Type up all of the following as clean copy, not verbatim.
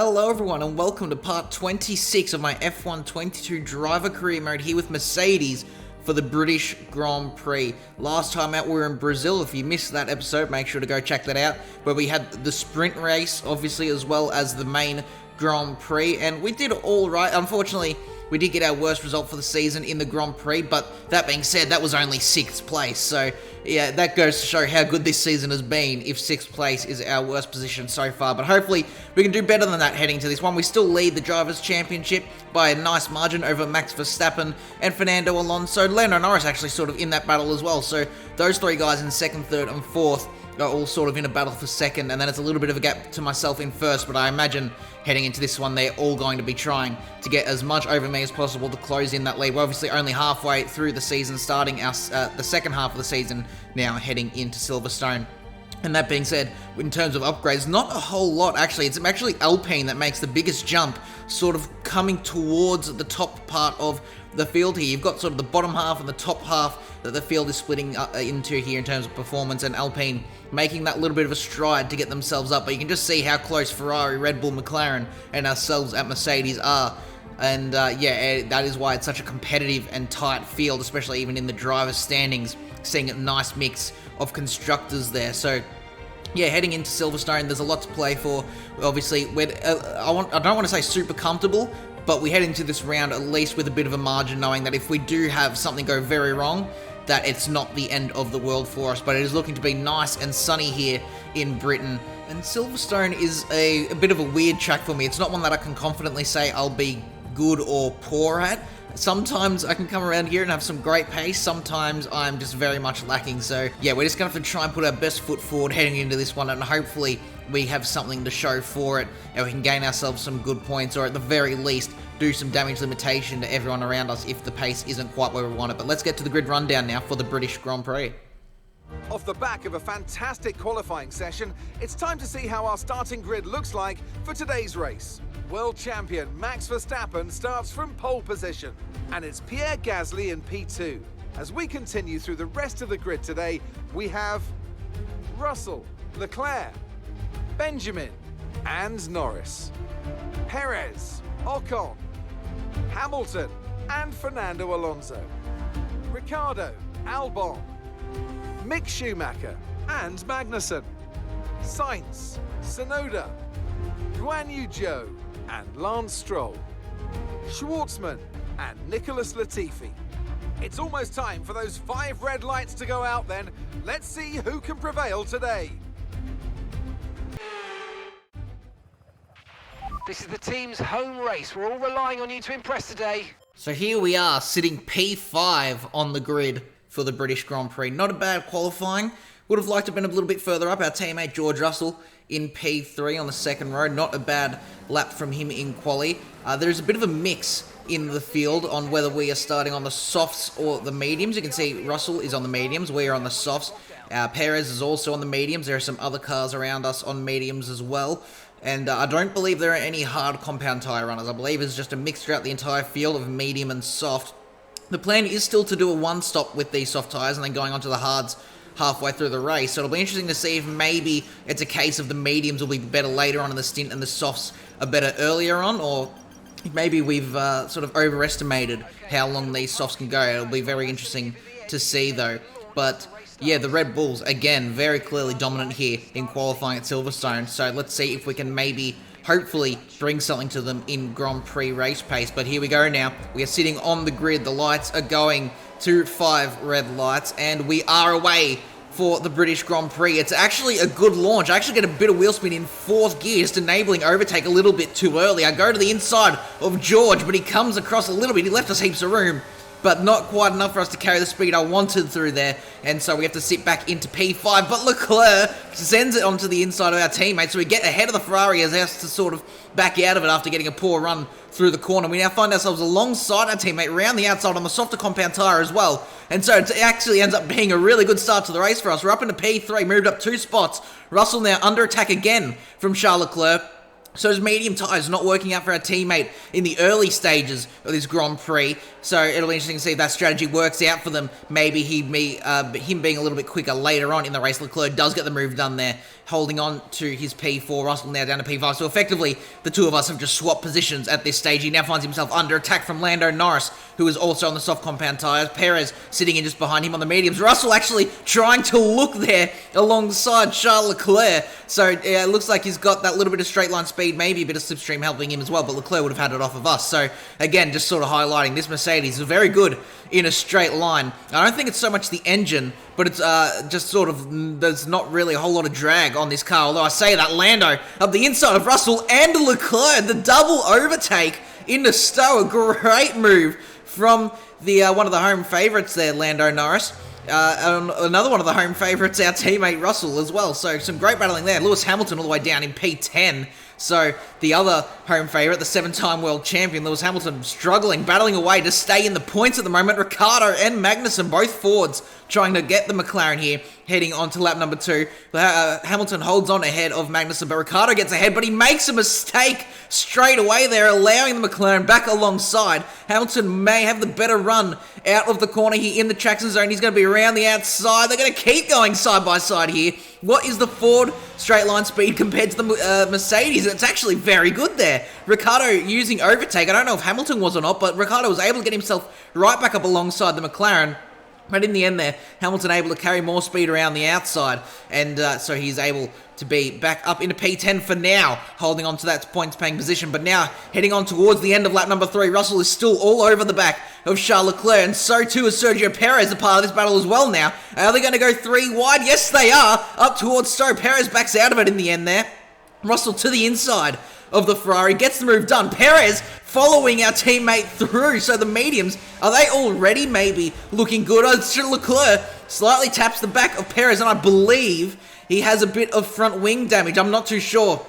Hello everyone and welcome to part 26 of my F1 22 driver career mode here with Mercedes for the British Grand Prix. Last time out we were in Brazil. If you missed that episode, make sure to go check that out, where we had the sprint race obviously as well as the main Grand Prix, and we did all right. Unfortunately, we did get our worst result for the season in the Grand Prix, but that being said, that was only 6th place. So, yeah, that goes to show how good this season has been if 6th place is our worst position so far. But hopefully, we can do better than that heading to this one. We still lead the Drivers' Championship by a nice margin over Max Verstappen and Fernando Alonso. Lando Norris actually sort of in that battle as well. So, those three guys in 2nd, 3rd, and 4th are all sort of in a battle for 2nd, and then it's a little bit of a gap to myself in 1st, but I imagine heading into this one, they're all going to be trying to get as much over me as possible to close in that lead. We're obviously only halfway through the season, starting our, the second half of the season now, heading into Silverstone. And that being said, in terms of upgrades, not a whole lot actually. It's actually Alpine that makes the biggest jump, sort of coming towards the top part of the field here. You've got sort of the bottom half and the top half that the field is splitting into here in terms of performance, and Alpine making that little bit of a stride to get themselves up. But you can just see how close Ferrari, Red Bull, McLaren, and ourselves at Mercedes are. And yeah, that is why it's such a competitive and tight field, especially even in the driver's standings, seeing a nice mix of constructors there. So yeah, heading into Silverstone, there's a lot to play for. Obviously, I don't want to say super comfortable, but we head into this round at least with a bit of a margin, knowing that if we do have something go very wrong, that it's not the end of the world for us. But it is looking to be nice and sunny here in Britain. And Silverstone is a bit of a weird track for me. It's not one that I can confidently say I'll be good or poor at. Sometimes I can come around here and have some great pace. Sometimes I'm just very much lacking. So yeah, we're just going to have to try and put our best foot forward heading into this one, and hopefully we have something to show for it, and we can gain ourselves some good points, or at the very least do some damage limitation to everyone around us if the pace isn't quite where we want it. But let's get to the grid rundown now for the British Grand Prix. Off the back of a fantastic qualifying session, it's time to see how our starting grid looks like for today's race. World champion Max Verstappen starts from pole position, and it's Pierre Gasly in P2. As we continue through the rest of the grid today, we have Russell, Leclerc, Benjamin, and Norris, Perez, Ocon, Hamilton, and Fernando Alonso, Ricciardo, Albon, Mick Schumacher, and Magnussen, Sainz, Tsunoda, Guan Yu Zhou, and Lance Stroll, Schwartzman, and Nicholas Latifi. It's almost time for those 5 red lights to go out then. Let's see who can prevail today. This is the team's home race. We're all relying on you to impress today. So here we are, sitting P5 on the grid for the British Grand Prix. Not a bad qualifying. Would have liked to have been a little bit further up. Our teammate George Russell in P3 on the second row. Not a bad lap from him in quali. There's a bit of a mix in the field on whether we are starting on the softs or the mediums. You can see Russell is on the mediums. We are on the softs. Perez is also on the mediums. There are some other cars around us on mediums as well. And I don't believe there are any hard compound tyre runners. I believe it's just a mix throughout the entire field of medium and soft. The plan is still to do a one-stop with these soft tyres and then going on to the hards halfway through the race. So it'll be interesting to see if maybe it's a case of the mediums will be better later on in the stint and the softs are better earlier on, or maybe we've sort of overestimated how long these softs can go. It'll be very interesting to see though. But yeah, the Red Bulls, again, very clearly dominant here in qualifying at Silverstone. So let's see if we can maybe, hopefully, bring something to them in Grand Prix race pace. But here we go now. We are sitting on the grid. The lights are going to 5 red lights, and we are away for the British Grand Prix. It's actually a good launch. I actually get a bit of wheel spin in 4th gear, just enabling overtake a little bit too early. I go to the inside of George, but he comes across a little bit. He left us heaps of room, but not quite enough for us to carry the speed I wanted through there, and so we have to sit back into P5, but Leclerc sends it onto the inside of our teammate, so we get ahead of the Ferrari as us to sort of back out of it after getting a poor run through the corner. We now find ourselves alongside our teammate, around the outside on the softer compound tyre as well, and so it actually ends up being a really good start to the race for us. We're up into P3, moved up 2 spots. Russell now under attack again from Charles Leclerc. So his medium tyres not working out for our teammate in the early stages of this Grand Prix. So it'll be interesting to see if that strategy works out for them. Maybe him being a little bit quicker later on in the race. Leclerc does get the move done there, holding on to his P4. Russell now down to P5. So effectively, the two of us have just swapped positions at this stage. He now finds himself under attack from Lando Norris, who is also on the soft compound tyres. Perez sitting in just behind him on the mediums. Russell actually trying to look there alongside Charles Leclerc. So it looks like he's got that little bit of straight line speed, maybe a bit of slipstream helping him as well, but Leclerc would have had it off of us. So again, just sort of highlighting this Mercedes is very good in a straight line. I don't think it's so much the engine, but it's just sort of, there's not really a whole lot of drag on this car. Although I say that, Lando up the inside of Russell and Leclerc, the double overtake into Stowe. A great move from the one of the home favourites there, Lando Norris. Another one of the home favourites, our teammate Russell as well. So some great battling there. Lewis Hamilton all the way down in P10. So the other home favourite, the 7-time world champion, Lewis Hamilton, struggling, battling away to stay in the points at the moment. Ricciardo and Magnussen, both Fords, trying to get the McLaren here, heading on to lap number 2. Hamilton holds on ahead of Magnussen, but Ricciardo gets ahead, but he makes a mistake straight away there, allowing the McLaren back alongside. Hamilton may have the better run out of the corner here in the traction zone. He's going to be around the outside. They're going to keep going side by side here. What is the Ford straight line speed compared to the Mercedes? It's actually very good there. Ricciardo using overtake. I don't know if Hamilton was or not, but Ricciardo was able to get himself right back up alongside the McLaren. But in the end there, Hamilton able to carry more speed around the outside, and so he's able to be back up into P10 for now, holding on to that points-paying position. But now, heading on towards the end of lap number 3, Russell is still all over the back of Charles Leclerc, and so too is Sergio Perez, a part of this battle as well now. Are they going to go 3 wide? Yes, they are, up towards Stowe. Perez backs out of it in the end there. Russell to the inside of the Ferrari, gets the move done. Perez following our teammate through. So the mediums, are they already maybe looking good? Leclerc slightly taps the back of Perez, and I believe he has a bit of front wing damage. I'm not too sure,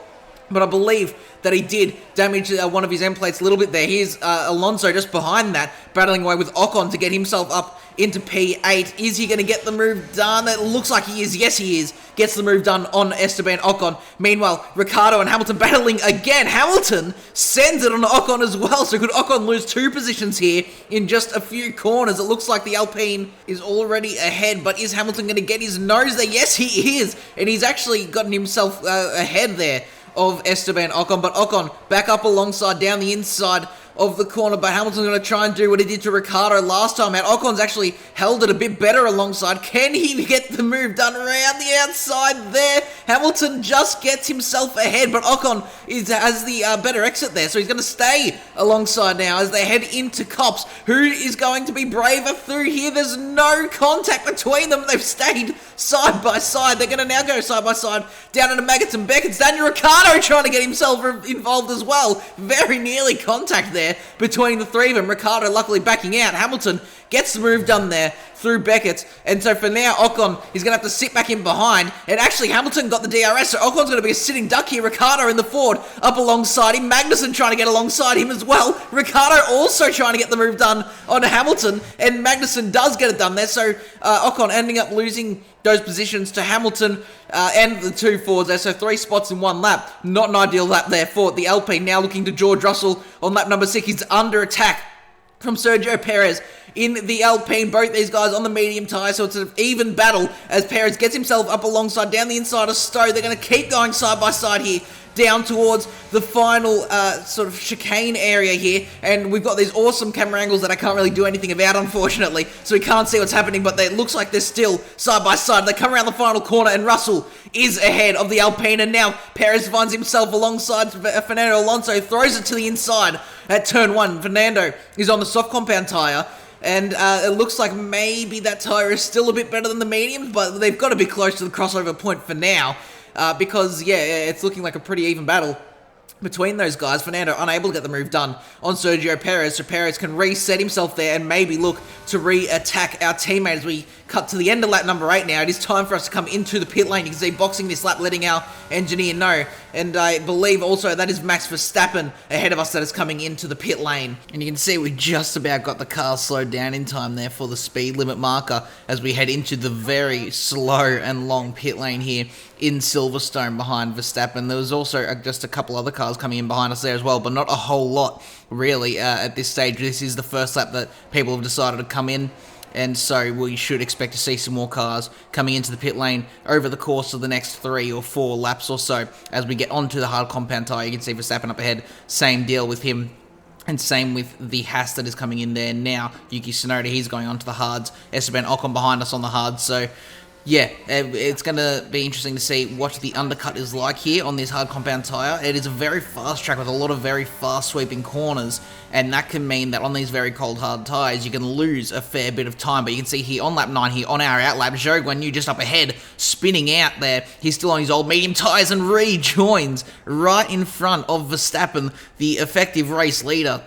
but I believe that he did damage one of his end plates a little bit there. Here's Alonso just behind that, battling away with Ocon to get himself up into P8. Is he going to get the move done? It looks like he is. Yes, he is. Gets the move done on Esteban Ocon. Meanwhile, Ricciardo and Hamilton battling again. Hamilton sends it on Ocon as well. So could Ocon lose 2 positions here in just a few corners? It looks like the Alpine is already ahead, but is Hamilton going to get his nose there? Yes, he is. And he's actually gotten himself ahead there of Esteban Ocon, but Ocon back up alongside down the inside of the corner, but Hamilton's going to try and do what he did to Ricciardo last time out. Ocon's actually held it a bit better alongside. Can he get the move done around the outside there? Hamilton just gets himself ahead, but Ocon has the better exit there, so he's going to stay alongside now as they head into Copse. Who is going to be braver through here? There's no contact between them. They've stayed side by side. They're going to now go side by side down into Maggots and Beckett's. Daniel Ricciardo trying to get himself involved as well. Very nearly contact there between the three of them. Ricciardo luckily backing out. Hamilton gets the move done there through Beckett, and so for now Ocon is going to have to sit back in behind, and actually Hamilton got the DRS, so Ocon's going to be a sitting duck here. Ricciardo in the Ford up alongside him. Magnussen trying to get alongside him as well. Ricciardo also trying to get the move done on Hamilton, and Magnussen does get it done there, so Ocon ending up losing those positions to Hamilton and the 2 Fords there, so 3 spots in 1 lap. Not an ideal lap there for the Alpine. Now looking to George Russell on lap number 6. He's under attack from Sergio Perez in the Alpine. Both these guys on the medium tyre, so it's an even battle as Perez gets himself up alongside down the inside of Stowe. They're going to keep going side by side here down towards the final sort of chicane area here, and we've got these awesome camera angles that I can't really do anything about, unfortunately, so we can't see what's happening, but it looks like they're still side by side. They come around the final corner, and Russell is ahead of the Alpine, and now Perez finds himself alongside Fernando Alonso, throws it to the inside at turn 1. Fernando is on the soft compound tyre, and it looks like maybe that tyre is still a bit better than the mediums, but they've got to be close to the crossover point for now. Because, yeah, it's looking like a pretty even battle between those guys. Fernando unable to get the move done on Sergio Perez, so Perez can reset himself there and maybe look to re-attack our teammate as we cut to the end of lap number 8 now. It is time for us to come into the pit lane. You can see boxing this lap, letting our engineer know And I believe also that is Max Verstappen ahead of us that is coming into the pit lane. And you can see we just about got the car slowed down in time there for the speed limit marker as we head into the very slow and long pit lane here in Silverstone behind Verstappen. There was also just a couple other cars coming in behind us there as well, but not a whole lot really at this stage. This is the first lap that people have decided to come in. And so we should expect to see some more cars coming into the pit lane over the course of the next 3 or 4 laps or so as we get onto the hard compound tyre. You can see Verstappen up ahead, same deal with him. And same with the Haas that is coming in there now. Yuki Tsunoda, he's going onto the hards. Esteban Ocon behind us on the hards. So yeah, it's going to be interesting to see what the undercut is like here on this hard compound tyre. It is a very fast track with a lot of very fast sweeping corners, and that can mean that on these very cold hard tyres, you can lose a fair bit of time. But you can see here on lap 9 here on our outlap, Zhou Guanyu just up ahead, spinning out there. He's still on his old medium tyres and rejoins right in front of Verstappen, the effective race leader,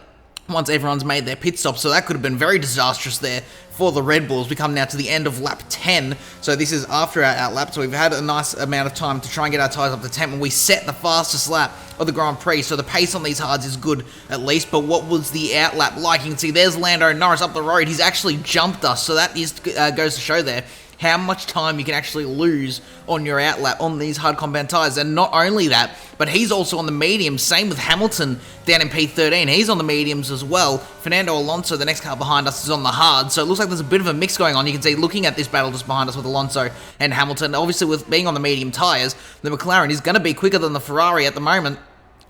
once everyone's made their pit stop. So that could have been very disastrous there for the Red Bulls. We come now to the end of lap 10, so this is after our outlap, so we've had a nice amount of time to try and get our tyres up to 10 when we set the fastest lap of the Grand Prix, so the pace on these hards is good at least. But what was the outlap like? You can see there's Lando Norris up the road. He's actually jumped us, so that is goes to show there how much time you can actually lose on your outlap on these hard compound tyres. And not only that, but he's also on the mediums. Same with Hamilton down in P13. He's on the mediums as well. Fernando Alonso, the next car behind us, is on the hard. So it looks like there's a bit of a mix going on. You can see, looking at this battle just behind us with Alonso and Hamilton, obviously with being on the medium tyres, the McLaren is going to be quicker than the Ferrari at the moment,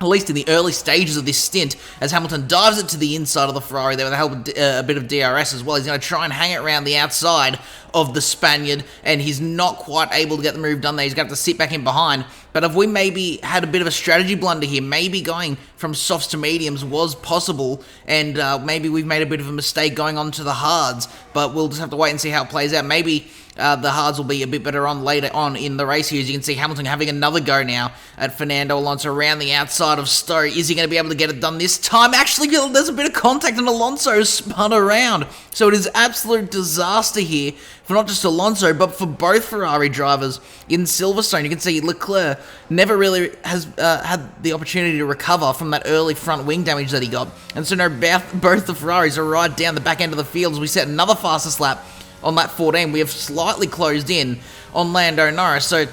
at least in the early stages of this stint, as Hamilton dives it to the inside of the Ferrari there with the help of a bit of DRS as well. He's going to try and hang it around the outside of the Spaniard, and he's not quite able to get the move done there. He's going to have to sit back in behind. But have we maybe had a bit of a strategy blunder here? Maybe going from softs to mediums was possible, and maybe we've made a bit of a mistake going on to the hards, but we'll just have to wait and see how it plays out. Maybe the hards will be a bit better on later on in the race here. As you can see, Hamilton having another go now at Fernando Alonso around the outside of Stowe. Is he going to be able to get it done this time? Actually, there's a bit of contact and Alonso spun around. So it is absolute disaster here for not just Alonso, but for both Ferrari drivers in Silverstone. You can see Leclerc never really has had the opportunity to recover from that early front wing damage that he got. And so now both the Ferraris are right down the back end of the field as we set another fastest lap on lap 14. We have slightly closed in on Lando Norris. So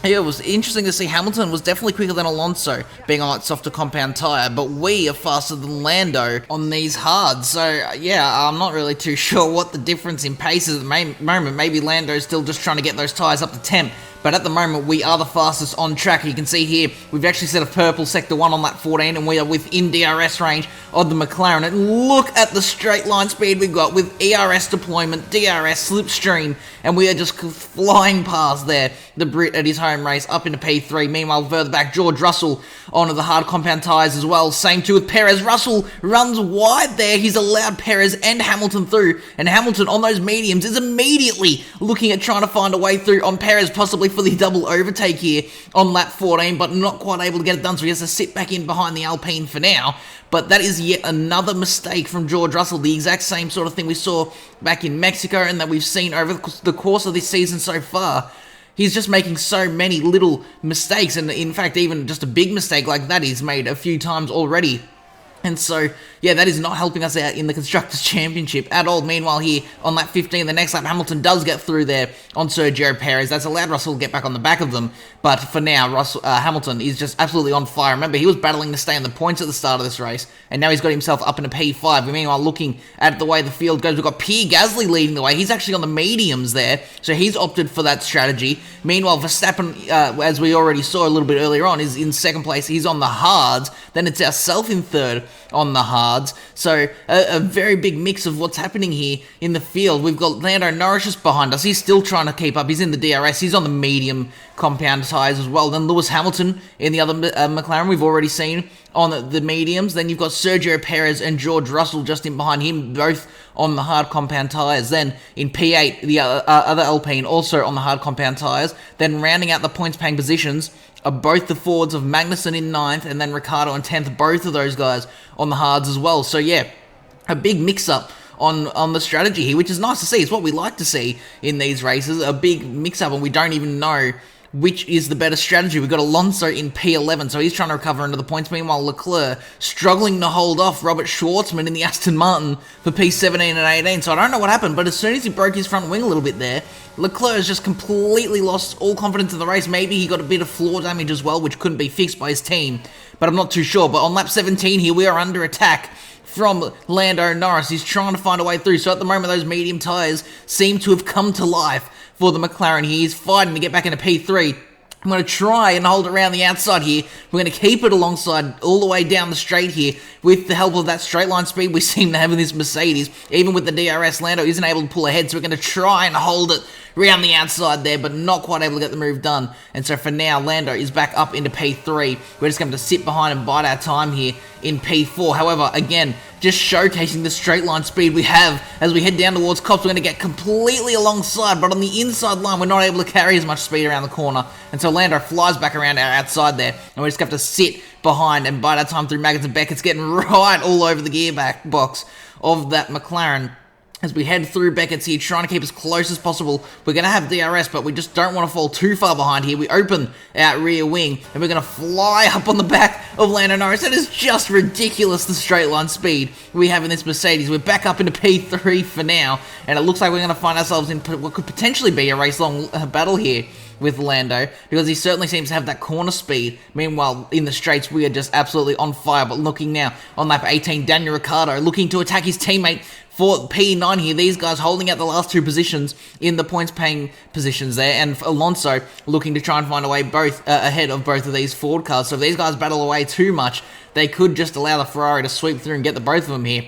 yeah, it was interesting to see. Hamilton was definitely quicker than Alonso, being on that softer compound tyre, but we are faster than Lando on these hards. So yeah, I'm not really too sure what the difference in pace is at the moment. Maybe Lando's still just trying to get those tyres up to temp. But at the moment, we are the fastest on track. You can see here, we've actually set a purple Sector 1 on lap 14, and we are within DRS range of the McLaren. And look at the straight line speed we've got with ERS deployment, DRS, slipstream, and we are just flying past there, the Brit at his home race, up into P3. Meanwhile, further back, George Russell onto the hard compound tyres as well. Same too with Perez. Russell runs wide there. He's allowed Perez and Hamilton through, and Hamilton on those mediums is immediately looking at trying to find a way through on Perez, possibly for the double overtake here on lap 14, but not quite able to get it done, so he has to sit back in behind the Alpine for now. But that is yet another mistake from George Russell, the exact same sort of thing we saw back in Mexico and that we've seen over the course of this season so far. He's just making so many little mistakes, and in fact, even just a big mistake like that he's made a few times already. And so, yeah, that is not helping us out in the Constructors' Championship at all. Meanwhile, here on lap 15, the next lap, Hamilton does get through there on Sergio Perez. That's allowed Russell to get back on the back of them. But for now, Hamilton is just absolutely on fire. Remember, he was battling to stay in the points at the start of this race, and now he's got himself up in a P5. Meanwhile, looking at the way the field goes, we've got Pierre Gasly leading the way. He's actually on the mediums there, so he's opted for that strategy. Meanwhile, Verstappen, as we already saw a little bit earlier on, is in second place. He's on the hards. Then it's ourselves in third on the hards. So a very big mix of what's happening here in the field. We've got Lando Norris just behind us. He's still trying to keep up. He's in the DRS. He's on the medium compound tyres as well. Then Lewis Hamilton in the other McLaren we've already seen on the mediums. Then you've got Sergio Perez and George Russell just in behind him, both on the hard compound tyres. Then in P8, the other Alpine also on the hard compound tyres. Then rounding out the points-paying positions are both the Fords of Magnussen in 9th and then Ricciardo in 10th, both of those guys on the hards as well. So yeah, a big mix-up on the strategy here, which is nice to see. It's what we like to see in these races, a big mix-up, and we don't even know which is the better strategy. We've got Alonso in P11, so he's trying to recover into the points. Meanwhile, Leclerc struggling to hold off Robert Schwartzman in the Aston Martin for P17 and 18. So I don't know what happened, but as soon as he broke his front wing a little bit there, Leclerc has just completely lost all confidence in the race. Maybe he got a bit of floor damage as well, which couldn't be fixed by his team, but I'm not too sure. But on lap 17 here, we are under attack from Lando Norris. He's trying to find a way through. So at the moment, those medium tyres seem to have come to life for the McLaren. He is fighting to get back into P3. I'm going to try and hold it around the outside here. We're going to keep it alongside all the way down the straight here with the help of that straight line speed we seem to have in this Mercedes. Even with the DRS, Lando isn't able to pull ahead, so we're going to try and hold it around the outside there, but not quite able to get the move done. And so for now, Lando is back up into P3. We're just going to sit behind and bide our time here in P4. However, again, just showcasing the straight line speed we have as we head down towards Cops. We're going to get completely alongside, but on the inside line, we're not able to carry as much speed around the corner. And so Lando flies back around our outside there, and we just have to sit behind and bide our time through Maggots and Beckett's getting right all over the gearback box of that McLaren. As we head through Beckett's here, trying to keep as close as possible. We're going to have DRS, but we just don't want to fall too far behind here. We open our rear wing, and we're going to fly up on the back of Lando Norris. That is just ridiculous, the straight line speed we have in this Mercedes. We're back up into P3 for now, and it looks like we're going to find ourselves in what could potentially be a race-long battle here with Lando, because he certainly seems to have that corner speed. Meanwhile, in the straights, we are just absolutely on fire. But looking now on lap 18, Daniel Ricciardo looking to attack his teammate for P9 here. These guys holding out the last two positions in the points-paying positions there, and Alonso looking to try and find a way both ahead of both of these Ford cars. So if these guys battle away too much, they could just allow the Ferrari to sweep through and get the both of them here.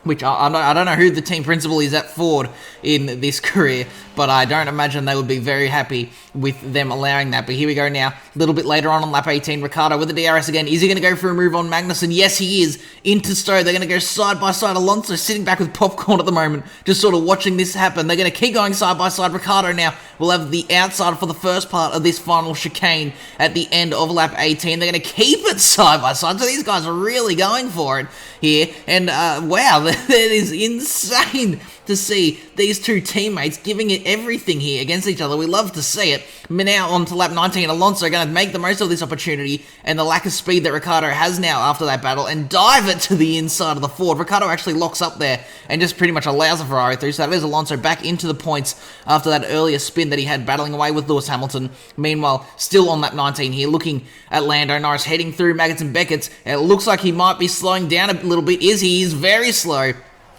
Which I don't know who the team principal is at Ford in this career, but I don't imagine they would be very happy with them allowing that. But here we go now, a little bit later on lap 18, Ricciardo with the DRS again. Is he going to go for a move on Magnussen? Yes, he is. Into Stowe. They're going to go side by side. Alonso sitting back with popcorn at the moment, just sort of watching this happen. They're going to keep going side by side. Ricciardo now will have the outside for the first part of this final chicane at the end of lap 18. They're going to keep it side by side. So these guys are really going for it here. And wow, that is insane to see these two teammates giving it everything here against each other. We love to see it. Now on to lap 19, Alonso going to make the most of this opportunity and the lack of speed that Ricciardo has now after that battle and dive it to the inside of the Ford. Ricciardo actually locks up there and just pretty much allows the Ferrari through. So that is Alonso back into the points after that earlier spin that he had battling away with Lewis Hamilton. Meanwhile, still on lap 19 here, looking at Lando Norris heading through Maggots and Beckett's. It looks like he might be slowing down a little bit. He is very slow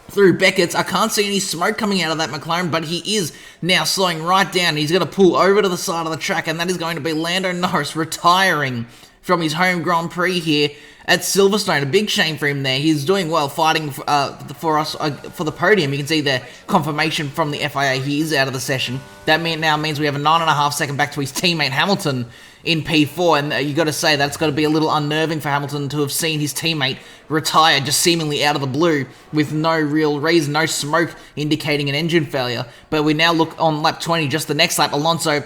through Beckett's. I can't see any smoke coming out of that McLaren, but he is now slowing right down. He's going to pull over to the side of the track, and that is going to be Lando Norris retiring from his home Grand Prix here at Silverstone. A big shame for him there. He's doing well, fighting for us for the podium. You can see the confirmation from the FIA. He is out of the session. That now means we have a 9.5 second back to his teammate Hamilton in P4, and you got to say that's got to be a little unnerving for Hamilton to have seen his teammate retire just seemingly out of the blue with no real reason, no smoke indicating an engine failure. But we now look on lap 20, just the next lap, Alonso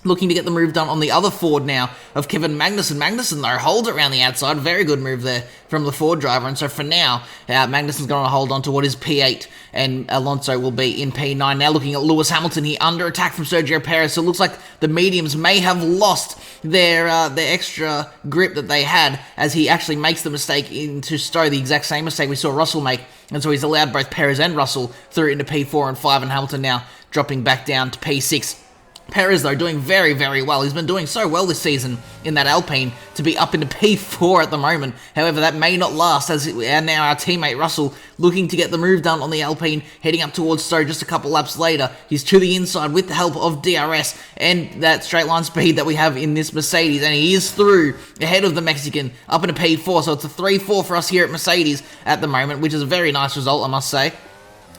looking to get the move done on the other Ford now of Kevin Magnussen. Magnussen, though, holds it around the outside. Very good move there from the Ford driver. And so for now, Magnussen's going to hold on to what is P8, and Alonso will be in P9. Now looking at Lewis Hamilton here, under attack from Sergio Perez. So it looks like the mediums may have lost their extra grip that they had as he actually makes the mistake into Stowe, the exact same mistake we saw Russell make. And so he's allowed both Perez and Russell through into P4 and 5, and Hamilton now dropping back down to P6. Perez, though, doing very, very well. He's been doing so well this season in that Alpine to be up into P4 at the moment. However, that may not last, as now our teammate Russell looking to get the move done on the Alpine, heading up towards Stowe just a couple laps later. He's to the inside with the help of DRS and that straight line speed that we have in this Mercedes, and he is through ahead of the Mexican up into P4. So it's a 3-4 for us here at Mercedes at the moment, which is a very nice result, I must say.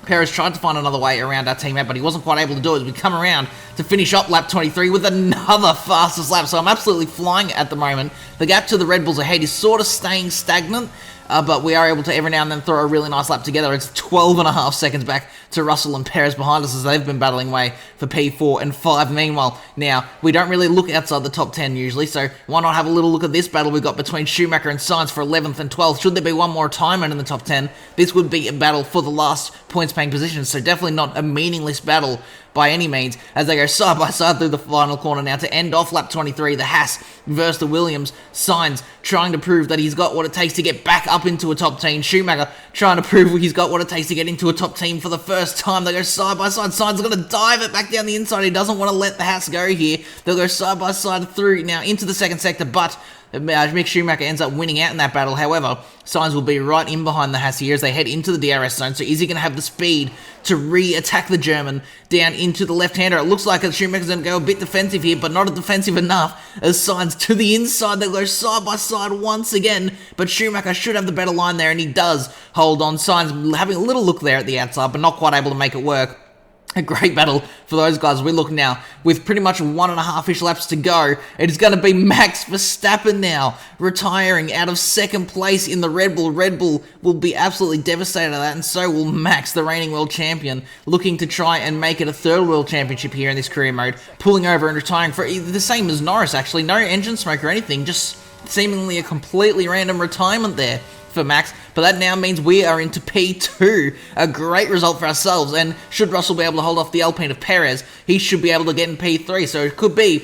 Perez tried to find another way around our teammate, but he wasn't quite able to do it as we come around to finish up lap 23 with another fastest lap. So I'm absolutely flying at the moment. The gap to the Red Bulls ahead is sort of staying stagnant, but we are able to every now and then throw a really nice lap together. It's 12.5 seconds back to Russell and Perez behind us as they've been battling away for P4 and 5. Meanwhile, now, we don't really look outside the top 10 usually, so why not have a little look at this battle we've got between Schumacher and Sainz for 11th and 12th. Should there be one more retirement in the top 10, this would be a battle for the last points-paying position, so definitely not a meaningless battle. by any means, as they go side by side through the final corner now to end off lap 23. The Haas versus the Williams. Sainz trying to prove that he's got what it takes to get back up into a top team. Schumacher trying to prove he's got what it takes to get into a top team for the first time. They go side by side. Sainz is going to dive it back down the inside. He doesn't want to let the Haas go here. They'll go side by side through now into the second sector, but Mick Schumacher ends up winning out in that battle. However, Sainz will be right in behind the Haas here as they head into the DRS zone. So is he going to have the speed to re-attack the German down into the left-hander? It looks like Schumacher's going to go a bit defensive here, but not defensive enough as Sainz to the inside. They go side by side once again, but Schumacher should have the better line there, and he does hold on. Sainz having a little look there at the outside, but not quite able to make it work. A great battle for those guys. We look now with pretty much 1.5-ish laps to go. It is going to be Max Verstappen now retiring out of second place in the Red Bull. Red Bull will be absolutely devastated at that, and so will Max, the reigning world champion, looking to try and make it a third world championship here in this career mode, pulling over and retiring for the same as Norris, actually. No engine smoke or anything, just seemingly a completely random retirement there for Max, but that now means we are into P2. A great result for ourselves, and should Russell be able to hold off the Alpine of Perez, he should be able to get in P3, so it could be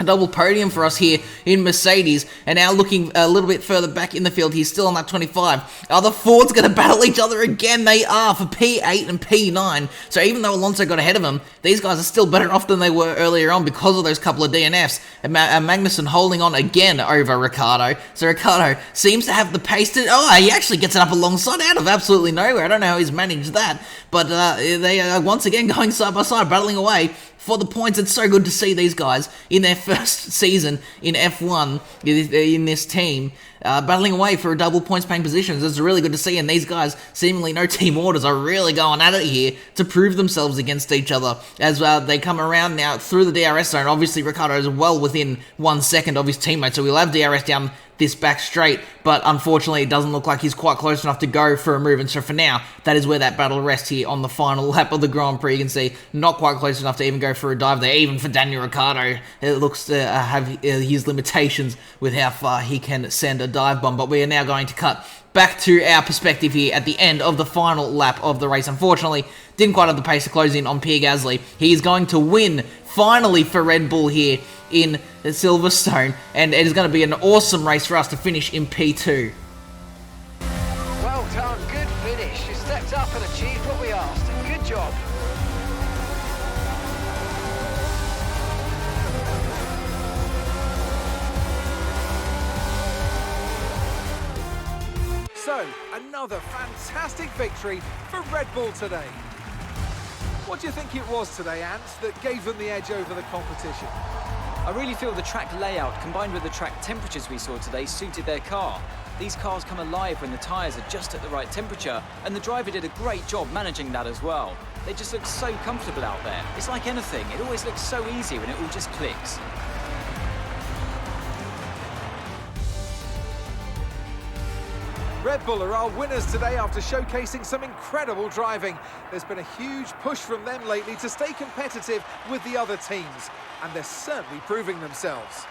a double podium for us here in Mercedes. And now looking a little bit further back in the field, he's still on that 25. Are the Fords going to battle each other again? They are for P8 and P9. So even though Alonso got ahead of him, these guys are still better off than they were earlier on because of those couple of DNFs. And Magnussen holding on again over Ricciardo. So Ricciardo seems to have the pace to... Oh, he actually gets it up alongside out of absolutely nowhere. I don't know how he's managed that. But they are once again going side by side, battling away for the points. It's so good to see these guys in their first season in F1 in this team battling away for a double points paying positions. It's really good to see, and these guys, seemingly no team orders, are really going at it here to prove themselves against each other as they come around now through the DRS zone. Obviously Ricciardo is well within 1 second of his teammate, so we'll have DRS down this back straight, but unfortunately it doesn't look like he's quite close enough to go for a move, and so for now that is where that battle rests here on the final lap of the Grand Prix. You can see not quite close enough to even go for a dive there. Even for Daniel Ricciardo, it looks to have his limitations with how far he can send a dive bomb. But we are now going to cut back to our perspective here at the end of the final lap of the race. Unfortunately, didn't quite have the pace to close in on Pierre Gasly. He is going to win finally for Red Bull here in Silverstone, and it is going to be an awesome race for us to finish in P2. Well done, good finish. You stepped up and achieved what we asked. Good job. So, another fantastic victory for Red Bull today. What do you think it was today, Ant, that gave them the edge over the competition? I really feel the track layout combined with the track temperatures we saw today suited their car. These cars come alive when the tyres are just at the right temperature, and the driver did a great job managing that as well. They just look so comfortable out there. It's like anything, it always looks so easy when it all just clicks. Red Bull are our winners today after showcasing some incredible driving. There's been a huge push from them lately to stay competitive with the other teams, and they're certainly proving themselves.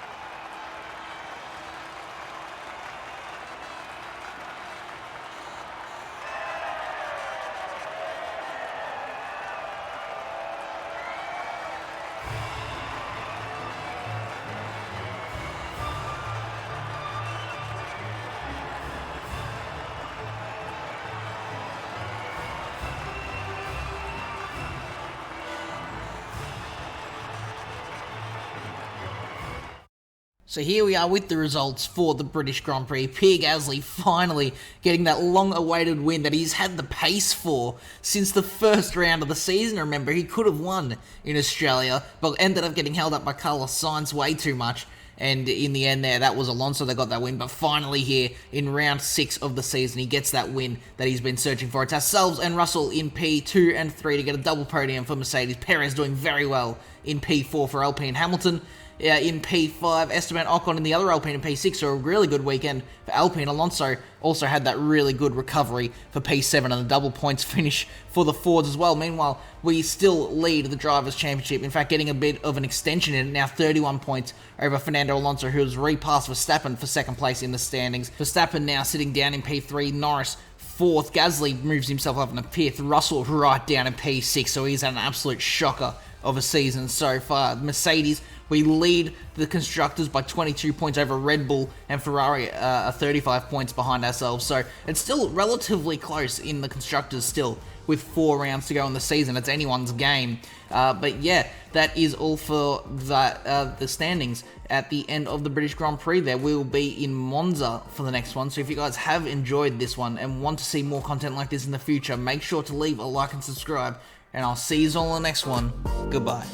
So here we are with the results for the British Grand Prix. Pierre Gasly finally getting that long-awaited win that he's had the pace for since the first round of the season. Remember, he could have won in Australia, but ended up getting held up by Carlos Sainz way too much. And in the end there, that was Alonso that got that win. But finally here, in round 6 of the season, he gets that win that he's been searching for. It's ourselves and Russell in P2 and 3 to get a double podium for Mercedes. Perez doing very well in P4 for Alpine. Hamilton in P5, Esteban Ocon in the other Alpine in P6, so a really good weekend for Alpine. Alonso also had that really good recovery for P7 and a double points finish for the Fords as well. Meanwhile, we still lead the Drivers' Championship, in fact getting a bit of an extension in it, now 31 points over Fernando Alonso, who has repassed Verstappen for second place in the standings. Verstappen now sitting down in P3, Norris 4th, Gasly moves himself up in the 5th, Russell right down in P6, so he's had an absolute shocker of a season so far. Mercedes, we lead the constructors by 22 points over Red Bull, and Ferrari are 35 points behind ourselves. So it's still relatively close in the constructors still, with 4 rounds to go in the season. It's anyone's game. But yeah, that is all for the standings at the end of the British Grand Prix there. We will be in Monza for the next one. So if you guys have enjoyed this one and want to see more content like this in the future, make sure to leave a like and subscribe. And I'll see you all in the next one. Goodbye.